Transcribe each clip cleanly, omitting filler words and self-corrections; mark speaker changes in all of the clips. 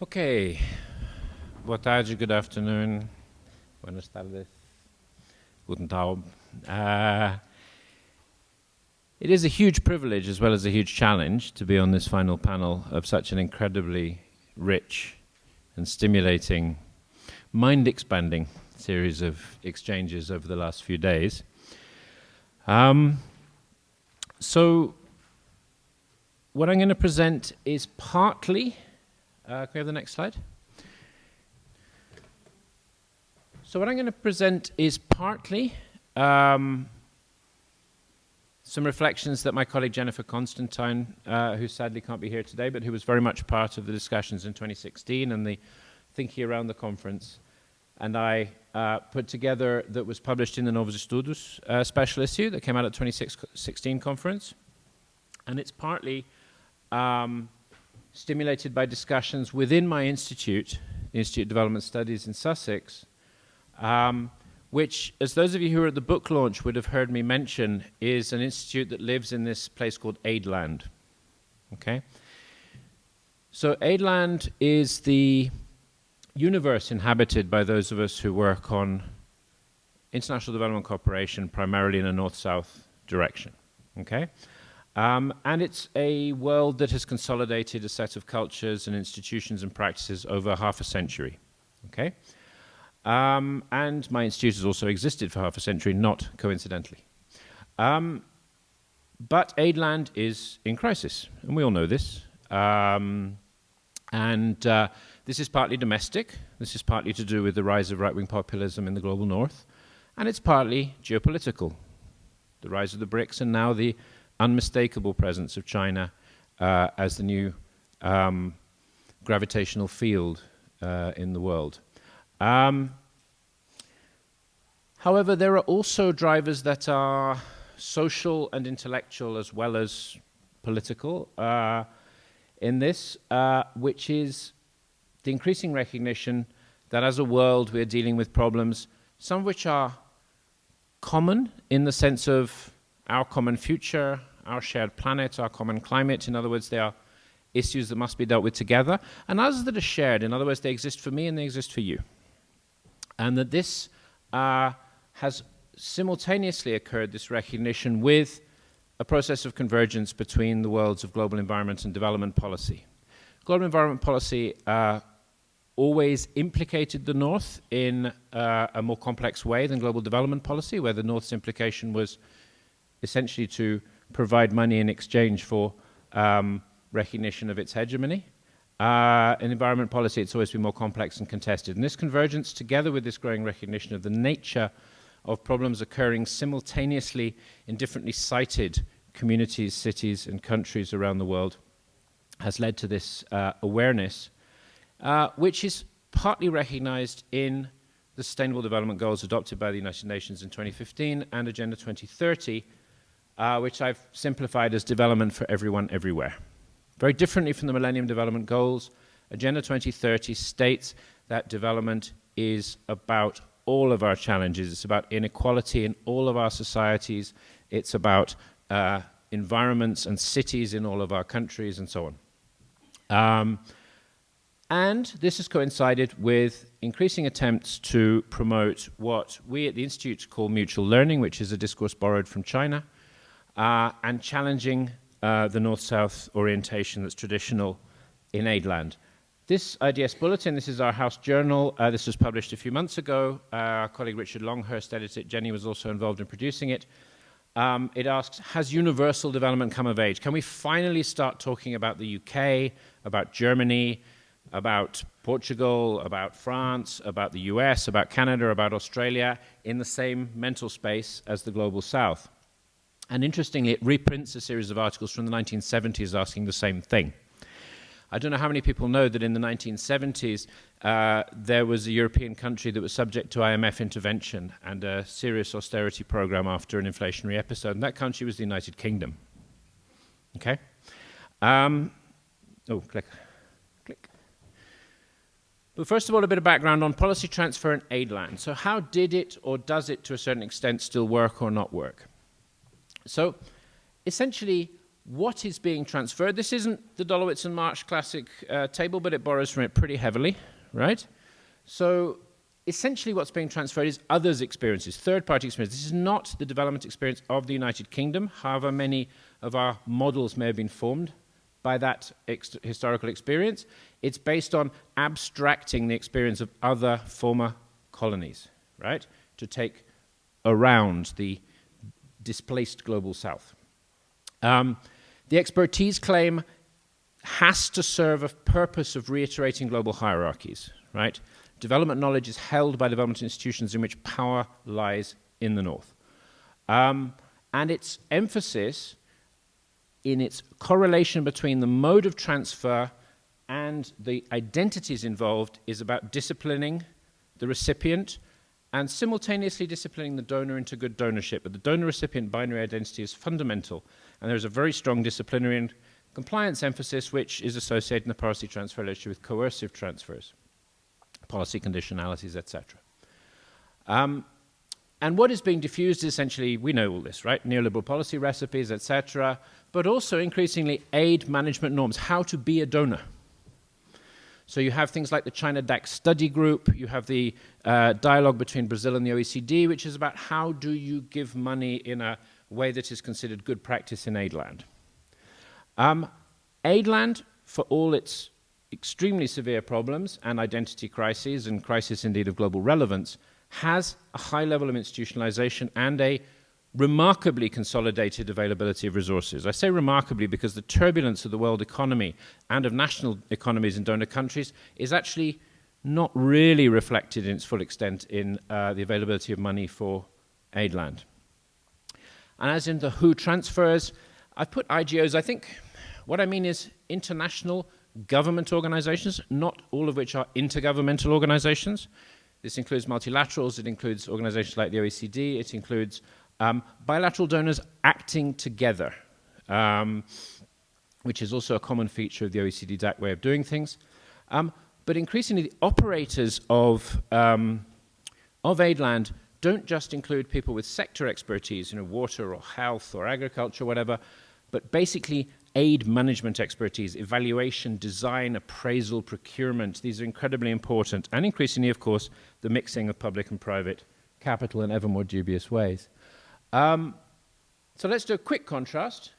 Speaker 1: Okay. Boa tarde, good afternoon. Buenas tardes. Guten Taube. It is a huge privilege as well as a huge challenge to be on this final panel of such an incredibly rich and stimulating, mind-expanding series of exchanges over the last few days. So what I'm going to present is partly, can we have the next slide? So what I'm going to present is partly some reflections that my colleague Jennifer Constantine, who sadly can't be here today, but who was very much part of the discussions in 2016 and the thinking around the conference, and I put together, that was published in the Novos Estudos special issue that came out at the 2016 conference. And it's partly stimulated by discussions within my institute, the Institute of Development Studies in Sussex, which, as those of you who were at the book launch would have heard me mention, is an institute that lives in this place called Aidland. Okay? So Aidland is the universe inhabited by those of us who work on international development cooperation, primarily in a north-south direction. Okay? And it's a world that has consolidated a set of cultures and institutions and practices over half a century. Okay? And my institute has also existed for half a century, not coincidentally. But Aidland is in crisis, and we all know this. This is partly domestic. This is partly to do with the rise of right-wing populism in the global north. And it's partly geopolitical. The rise of the BRICS and now the unmistakable presence of China as the new gravitational field in the world. However, there are also drivers that are social and intellectual as well as political in this, which is the increasing recognition that as a world we're dealing with problems, some of which are common in the sense of our common future, our shared planet, our common climate. In other words, they are issues that must be dealt with together, and others that are shared. In other words, they exist for me and they exist for you. And that this has simultaneously occurred, this recognition, with a process of convergence between the worlds of global environment and development policy. Global environment policy always implicated the North in a more complex way than global development policy, where the North's implication was essentially to provide money in exchange for recognition of its hegemony. In environment policy, it's always been more complex and contested. And this convergence, together with this growing recognition of the nature of problems occurring simultaneously in differently sited communities, cities, and countries around the world, has led to this awareness, which is partly recognized in the Sustainable Development Goals adopted by the United Nations in 2015 and Agenda 2030, which I've simplified as development for everyone, everywhere. Very differently from the Millennium Development Goals, Agenda 2030 states that development is about all of our challenges. It's about inequality in all of our societies. It's about environments and cities in all of our countries and so on. And this has coincided with increasing attempts to promote what we at the Institute call mutual learning, which is a discourse borrowed from China, and challenging the North-South orientation that's traditional in Aidland. This IDS Bulletin, this is our house journal. This was published a few months ago. Our colleague Richard Longhurst edited it. Jenny was also involved in producing it. It asks, has universal development come of age? Can we finally start talking about the UK, about Germany, about Portugal, about France, about the US, about Canada, about Australia, in the same mental space as the Global South? And interestingly, it reprints a series of articles from the 1970s asking the same thing. I don't know how many people know that in the 1970s, there was a European country that was subject to IMF intervention and a serious austerity program after an inflationary episode, and that country was the United Kingdom. Okay? Click. But first of all, a bit of background on policy transfer in Aidland. So how did it, or does it to a certain extent, still work or not work? So essentially, what is being transferred? This isn't the Dolowitz and Marsh classic table, but it borrows from it pretty heavily, right? So essentially what's being transferred is others' experiences, third-party experiences. This is not the development experience of the United Kingdom, however many of our models may have been formed by that historical experience. It's based on abstracting the experience of other former colonies, right, to take around the displaced global south. The expertise claim has to serve a purpose of reiterating global hierarchies, right? Development knowledge is held by development institutions in which power lies in the north. And its emphasis in its correlation between the mode of transfer and the identities involved is about disciplining the recipient and simultaneously disciplining the donor into good donorship. But the donor-recipient binary identity is fundamental, and there's a very strong disciplinary and compliance emphasis which is associated in the policy transfer literature with coercive transfers, policy conditionalities, etc. And what is being diffused is essentially, we know all this, right? Neoliberal policy recipes, etc., but also increasingly aid management norms, how to be a donor. So you have things like the China DAC study group, you have the dialogue between Brazil and the OECD, which is about how do you give money in a way that is considered good practice in aid land. Aid land, for all its extremely severe problems and identity crises and crisis indeed of global relevance, has a high level of institutionalization and a remarkably consolidated availability of resources. I say remarkably because the turbulence of the world economy and of national economies in donor countries is actually not really reflected in its full extent in the availability of money for aid land. And as in the WHO transfers, I've put IGOs. I think what I mean is international government organizations, not all of which are intergovernmental organizations. This includes multilaterals, it includes organizations like the OECD, it includes bilateral donors acting together, which is also a common feature of the OECD DAC way of doing things. But increasingly, the operators of aid land don't just include people with sector expertise, water or health or agriculture, whatever, but basically aid management expertise, evaluation, design, appraisal, procurement. These are incredibly important. And increasingly, of course, the mixing of public and private capital in ever more dubious ways. So let's do a quick contrast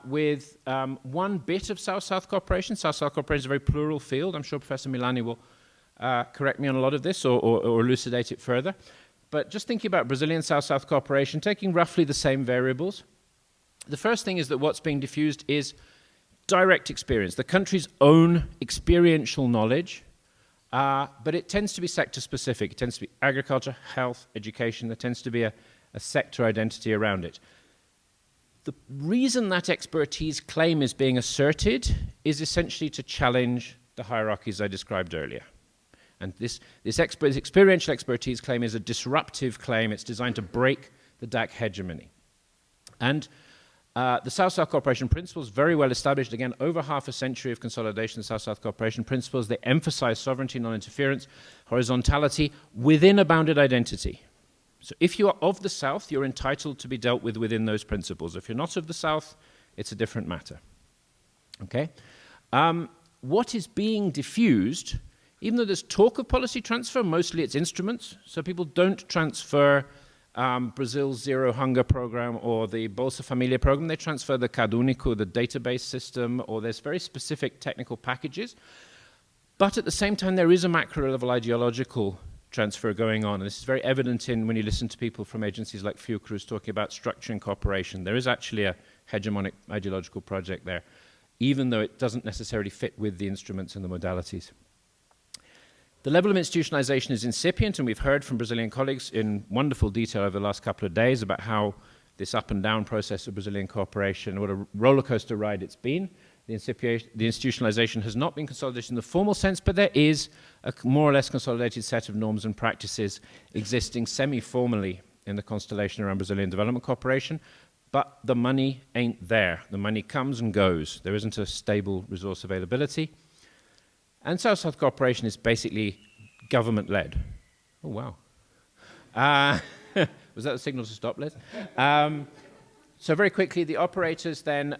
Speaker 1: with one bit of South-South cooperation. South-South cooperation is a very plural field. I'm sure Professor Milani will correct me on a lot of this or elucidate it further. But just thinking about Brazilian South-South cooperation, taking roughly the same variables, the first thing is that what's being diffused is direct experience, the country's own experiential knowledge, but it tends to be sector-specific. It tends to be agriculture, health, education. There tends to be a sector identity around it. The reason that expertise claim is being asserted is essentially to challenge the hierarchies I described earlier. And this experiential expertise claim is a disruptive claim. It's designed to break the DAC hegemony. And the South-South cooperation principles, very well established, again, over half a century of consolidation of South-South cooperation principles. They emphasize sovereignty, non-interference, horizontality within a bounded identity. So if you are of the South, you're entitled to be dealt with within those principles. If you're not of the South, it's a different matter. Okay? What is being diffused, even though there's talk of policy transfer, mostly it's instruments. So people don't transfer Brazil's Zero Hunger program or the Bolsa Familia program. They transfer the Cadúnico, the database system, or there's very specific technical packages. But at the same time, there is a macro-level ideological transfer going on. And this is very evident when you listen to people from agencies like Fiocruz talking about structuring cooperation. There is actually a hegemonic ideological project there, even though it doesn't necessarily fit with the instruments and the modalities. The level of institutionalization is incipient, and we've heard from Brazilian colleagues in wonderful detail over the last couple of days about how this up and down process of Brazilian cooperation, what a roller coaster ride it's been. The institutionalization has not been consolidated in the formal sense, but there is a more or less consolidated set of norms and practices existing semi-formally in the constellation around Brazilian development cooperation, but the money ain't there. The money comes and goes. There isn't a stable resource availability. And South-South cooperation is basically government-led. Oh, wow. Was that a signal to stop, Liz? So very quickly, the operators then,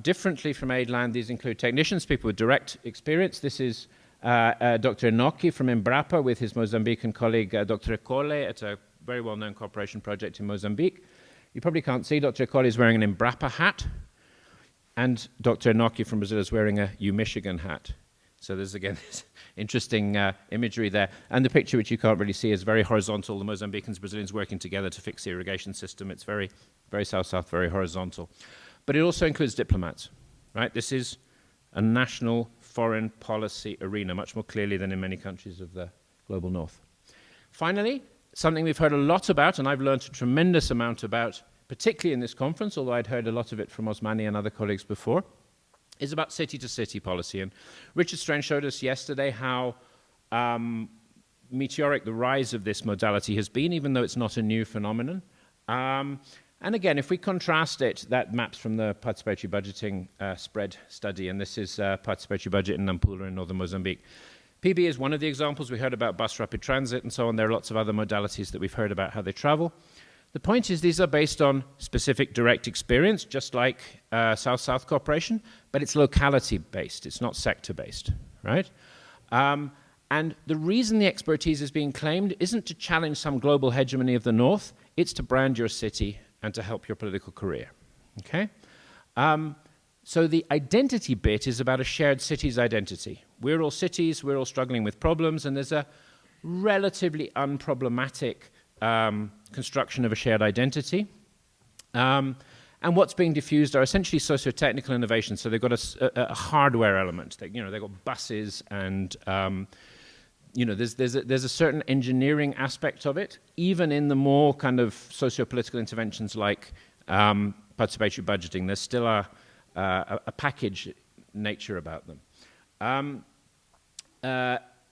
Speaker 1: differently from Aidland, these include technicians, people with direct experience. This is Dr. Enoki from Embrapa with his Mozambican colleague, Dr. Ecole, at a very well-known cooperation project in Mozambique. You probably can't see Dr. Ecole is wearing an Embrapa hat, and Dr. Enoki from Brazil is wearing a U-Michigan hat. So there's, again, this interesting imagery there. And the picture, which you can't really see, is very horizontal. The Mozambicans, Brazilians working together to fix the irrigation system. It's very, very south-south, very horizontal. But it also includes diplomats, right? This is a national foreign policy arena, much more clearly than in many countries of the global north. Finally, something we've heard a lot about, and I've learned a tremendous amount about, particularly in this conference, although I'd heard a lot of it from Osmani and other colleagues before, is about city-to-city policy. And Richard Strange showed us yesterday how meteoric the rise of this modality has been, even though it's not a new phenomenon. And again, if we contrast it, that maps from the participatory budgeting spread study, and this is participatory budget in Nampula in northern Mozambique. PB is one of the examples. We heard about bus rapid transit and so on. There are lots of other modalities that we've heard about how they travel. The point is these are based on specific direct experience, just like South-South cooperation, but it's locality-based. It's not sector-based, right? And the reason the expertise is being claimed isn't to challenge some global hegemony of the North. It's to brand your city and to help your political career, okay? So the identity bit is about a shared city's identity. We're all cities, we're all struggling with problems, and there's a relatively unproblematic construction of a shared identity. And what's being diffused are essentially socio-technical innovations. So they've got a hardware element. They've got buses and, there's a certain engineering aspect of it, even in the more kind of socio-political interventions like participatory budgeting. There's still a package nature about them.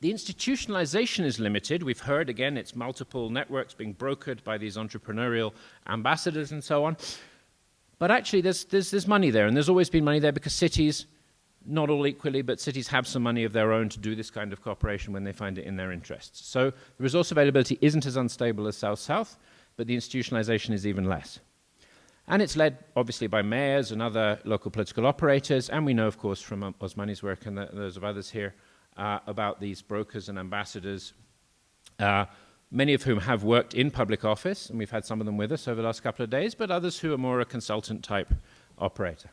Speaker 1: The institutionalization is limited. We've heard, again, it's multiple networks being brokered by these entrepreneurial ambassadors and so on. But actually, there's money there, and there's always been money there because cities, not all equally, but cities have some money of their own to do this kind of cooperation when they find it in their interests. So the resource availability isn't as unstable as South-South, but the institutionalization is even less. And it's led, obviously, by mayors and other local political operators, and we know, of course, from Osmani's work and those of others here, about these brokers and ambassadors, many of whom have worked in public office, and we've had some of them with us over the last couple of days, but others who are more a consultant-type operator.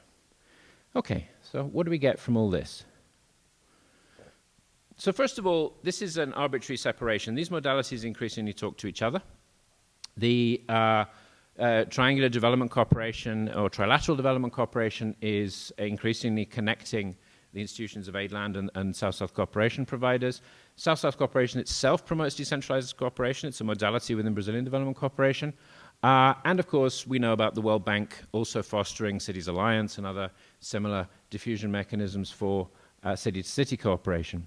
Speaker 1: Okay, so what do we get from all this? So first of all, this is an arbitrary separation. These modalities increasingly talk to each other. The triangular development cooperation or trilateral development cooperation is increasingly connecting the institutions of Aidland and South-South cooperation providers. South-South cooperation itself promotes decentralized cooperation. It's a modality within Brazilian development cooperation. And of course, we know about the World Bank also fostering Cities Alliance and other similar diffusion mechanisms for city-to-city cooperation.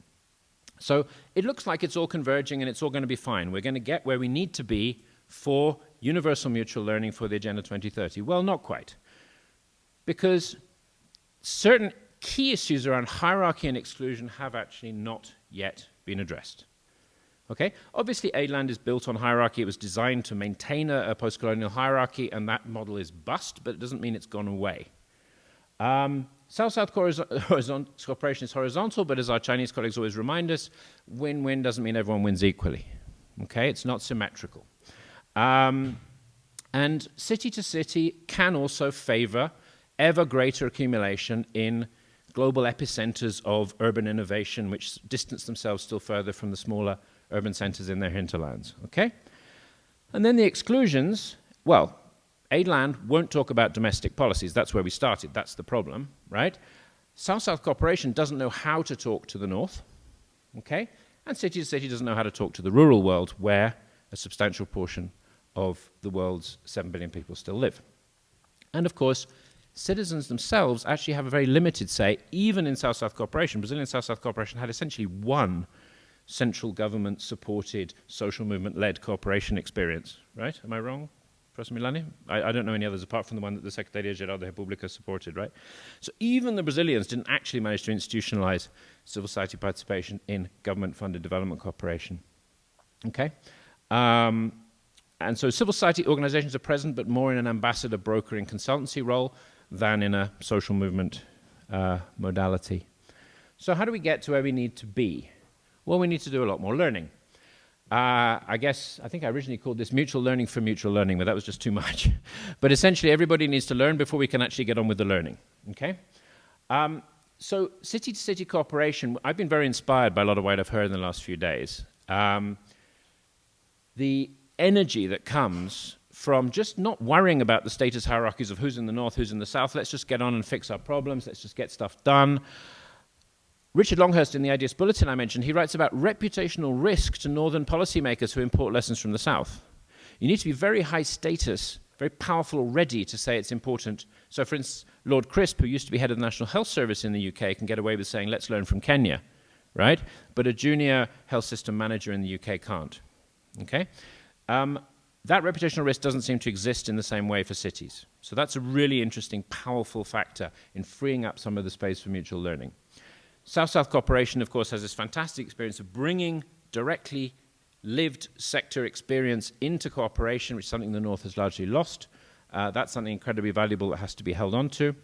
Speaker 1: So it looks like it's all converging and it's all going to be fine. We're going to get where we need to be for universal mutual learning for the Agenda 2030. Well, not quite. Because certain key issues around hierarchy and exclusion have actually not yet been addressed. Okay? Obviously, Aidland is built on hierarchy. It was designed to maintain a post-colonial hierarchy, and that model is bust, but it doesn't mean it's gone away. South-South cooperation is horizontal, but as our Chinese colleagues always remind us, win-win doesn't mean everyone wins equally. Okay? It's not symmetrical. And city-to-city can also favor ever greater accumulation in global epicenters of urban innovation, which distance themselves still further from the smaller urban centers in their hinterlands, okay? And then the exclusions, well, Aidland won't talk about domestic policies. That's where we started. That's the problem, right? South-South cooperation doesn't know how to talk to the north, okay? And city-to-city doesn't know how to talk to the rural world, where a substantial portion of the world's 7 billion people still live. And of course, citizens themselves actually have a very limited say, even in South-South cooperation. Brazilian South-South cooperation had essentially one central government-supported, social movement-led cooperation experience, right? Am I wrong, Professor Milani? I don't know any others apart from the one that the Secretaria-Geral da República supported, right? So even the Brazilians didn't actually manage to institutionalize civil society participation in government-funded development cooperation, okay? And so civil society organizations are present, but more in an ambassador, broker, and consultancy role than in a social movement modality. So how do we get to where we need to be? Well, we need to do a lot more learning. I think I originally called this mutual learning for mutual learning, but that was just too much. But essentially, everybody needs to learn before we can actually get on with the learning, okay? So city-to-city cooperation, I've been very inspired by a lot of what I've heard in the last few days. The energy that comes from just not worrying about the status hierarchies of who's in the north, who's in the south. Let's just get on and fix our problems. Let's just get stuff done. Richard Longhurst, in the Ideas Bulletin I mentioned, he writes about reputational risk to northern policymakers who import lessons from the south. You need to be very high status, very powerful already to say it's important. So, for instance, Lord Crisp, who used to be head of the National Health Service in the UK, can get away with saying, let's learn from Kenya, right? But a junior health system manager in the UK can't, okay? That reputational risk doesn't seem to exist in the same way for cities. So that's a really interesting, powerful factor in freeing up some of the space for mutual learning. South-South cooperation, of course, has this fantastic experience of bringing directly lived sector experience into cooperation, which is something the North has largely lost. That's something incredibly valuable that has to be held on to,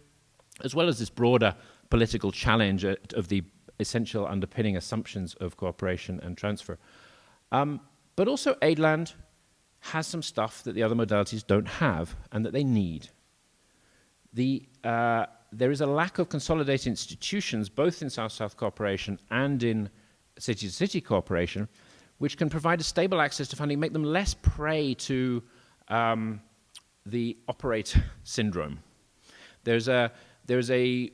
Speaker 1: as well as this broader political challenge of the essential underpinning assumptions of cooperation and transfer. But also Aidland has some stuff that the other modalities don't have and that they need. There is a lack of consolidated institutions, both in South-South cooperation and in city-to-city cooperation, which can provide a stable access to funding, make them less prey to the operator syndrome. There's a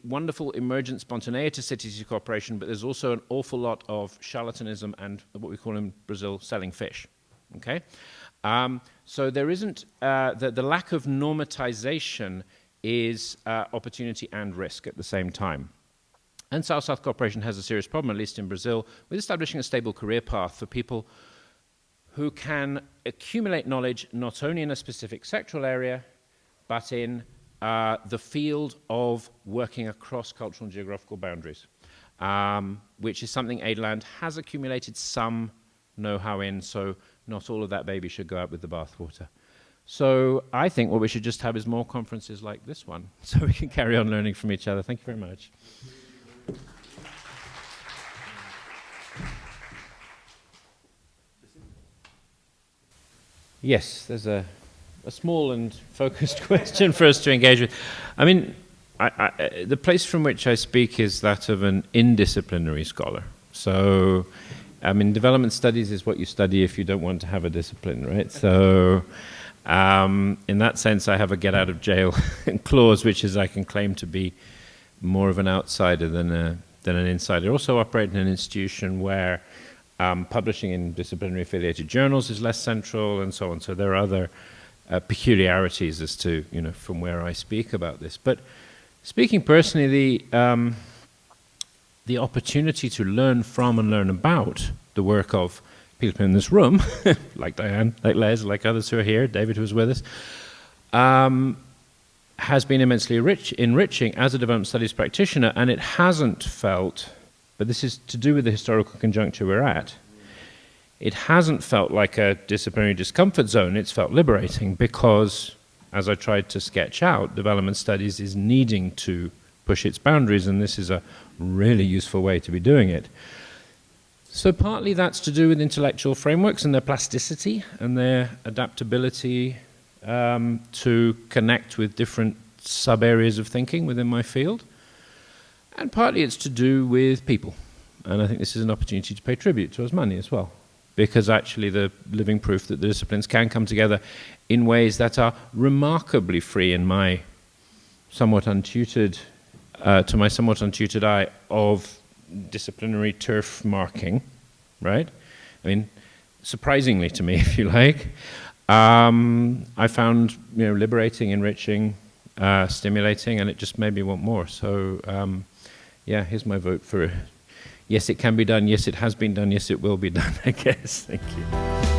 Speaker 1: wonderful emergent spontaneity to city-to-city cooperation, but there's also an awful lot of charlatanism and what we call in Brazil, selling fish, okay? So there isn't, the lack of normatization is opportunity and risk at the same time. And South-South cooperation has a serious problem, at least in Brazil, with establishing a stable career path for people who can accumulate knowledge not only in a specific sectoral area, but in the field of working across cultural and geographical boundaries, which is something Aidland has accumulated some know-how in, so not all of that baby should go out with the bathwater. So I think what we should just have is more conferences like this one, so we can carry on learning from each other. Thank you very much. Yes, there's a small and focused question for us to engage with. I mean, the place from which I speak is that of an indisciplinary scholar. So, I mean, development studies is what you study if you don't want to have a discipline, right? So, in that sense, I have a get out of jail clause, which is I can claim to be more of an outsider than an insider. I also operate in an institution where publishing in disciplinary affiliated journals is less central and so on. So there are other peculiarities as to, from where I speak about this. But speaking personally, the opportunity to learn from and learn about the work of people in this room, like Diane, like Les, like others who are here, David who was with us, has been immensely enriching as a development studies practitioner, and it hasn't felt, but this is to do with the historical conjuncture we're at, it hasn't felt like a disciplinary discomfort zone. It's felt liberating because, as I tried to sketch out, development studies is needing to push its boundaries, and this is a really useful way to be doing it. So partly that's to do with intellectual frameworks and their plasticity and their adaptability to connect with different sub-areas of thinking within my field. And partly it's to do with people. And I think this is an opportunity to pay tribute to Osmani as well, because actually the living proof that the disciplines can come together in ways that are remarkably free in my somewhat untutored, eye of disciplinary turf marking, right? I mean, surprisingly to me, if you like, I found liberating, enriching, stimulating, and it just made me want more. So, yeah, here's my vote for yes, it can be done. Yes, it has been done. Yes, it will be done. I guess. Thank you.